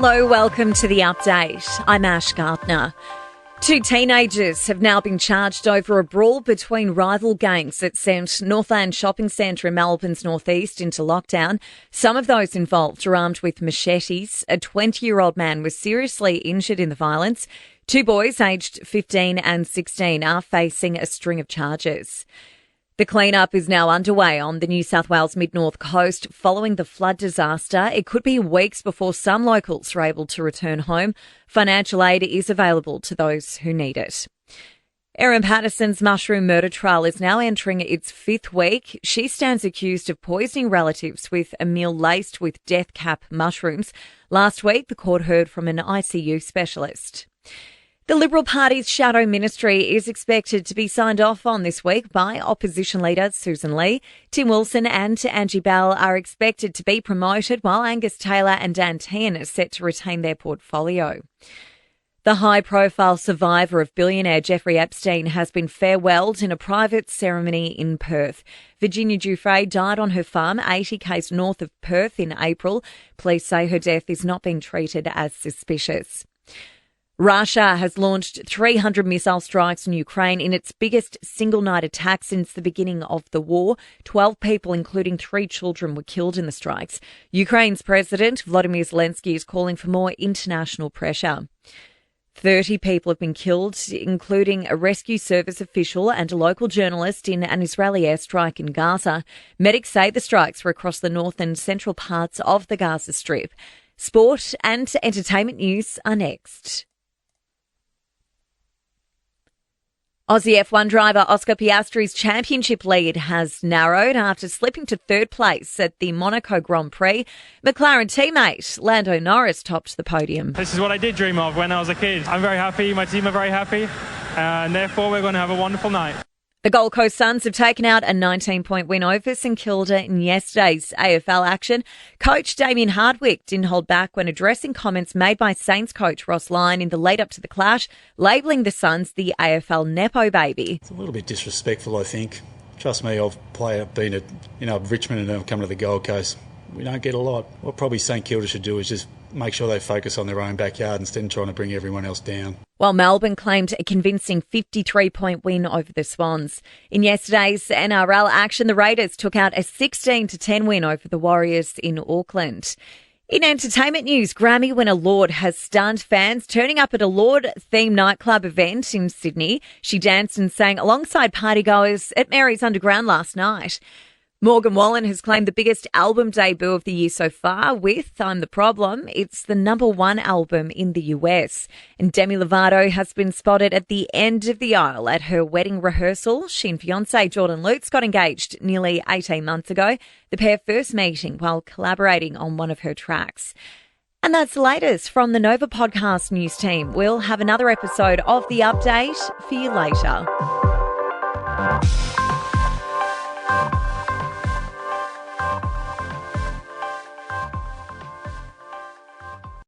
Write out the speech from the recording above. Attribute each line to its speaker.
Speaker 1: Hello, welcome to The Update. I'm Ash Gardner. Two teenagers have now been charged over a brawl between rival gangs that sent Northland Shopping Centre in Melbourne's northeast into lockdown. Some of those involved are armed with machetes. A 20-year-old man was seriously injured in the violence. Two boys aged 15 and 16 are facing a string of charges. The clean-up is now underway on the New South Wales mid-north coast following the flood disaster. It could be weeks before some locals are able to return home. Financial aid is available to those who need it. Erin Patterson's mushroom murder trial is now entering its fifth week. She stands accused of poisoning relatives with a meal laced with death cap mushrooms. Last week, the court heard from an ICU specialist. The Liberal Party's shadow ministry is expected to be signed off on this week by opposition leader Susan Lee. Tim Wilson and Angie Bell are expected to be promoted, while Angus Taylor and Dan Tehan are set to retain their portfolio. The high-profile survivor of billionaire Jeffrey Epstein has been farewelled in a private ceremony in Perth. Virginia Giuffre died on her farm 80 k's north of Perth in April. Police say her death is not being treated as suspicious. Russia has launched 300 missile strikes on Ukraine in its biggest single-night attack since the beginning of the war. 12 people, including 3 children, were killed in the strikes. Ukraine's President Volodymyr Zelensky is calling for more international pressure. 30 people have been killed, including a rescue service official and a local journalist in an Israeli airstrike in Gaza. Medics say the strikes were across the north and central parts of the Gaza Strip. Sport and entertainment news are next. Aussie F1 driver Oscar Piastri's championship lead has narrowed after slipping to third place at the Monaco Grand Prix. McLaren teammate Lando Norris topped the podium.
Speaker 2: This is what I did dream of when I was a kid. I'm very happy, my team are very happy, and therefore we're going to have a wonderful night.
Speaker 1: The Gold Coast Suns have taken out a 19-point win over St Kilda in yesterday's AFL action. Coach Damien Hardwick didn't hold back when addressing comments made by Saints coach Ross Lyon in the lead-up to the clash, labelling the Suns the AFL Nepo baby.
Speaker 3: It's a little bit disrespectful, I think. Trust me, I've been at Richmond and I've come to the Gold Coast. We don't get a lot. What probably St Kilda should do is just make sure they focus on their own backyard instead of trying to bring everyone else down.
Speaker 1: While Melbourne claimed a convincing 53-point win over the Swans. In yesterday's NRL action, the Raiders took out a 16-10 win over the Warriors in Auckland. In entertainment news, Grammy winner Lorde has stunned fans turning up at a Lorde-themed nightclub event in Sydney. She danced and sang alongside partygoers at Mary's Underground last night. Morgan Wallen has claimed the biggest album debut of the year so far with I'm the Problem. It's the #1 album in the US. And Demi Lovato has been spotted at the end of the aisle at her wedding rehearsal. She and fiancé Jordan Lutz got engaged nearly 18 months ago. The pair first meeting while collaborating on one of her tracks. And that's the latest from the Nova Podcast news team. We'll have another episode of The Update for you later.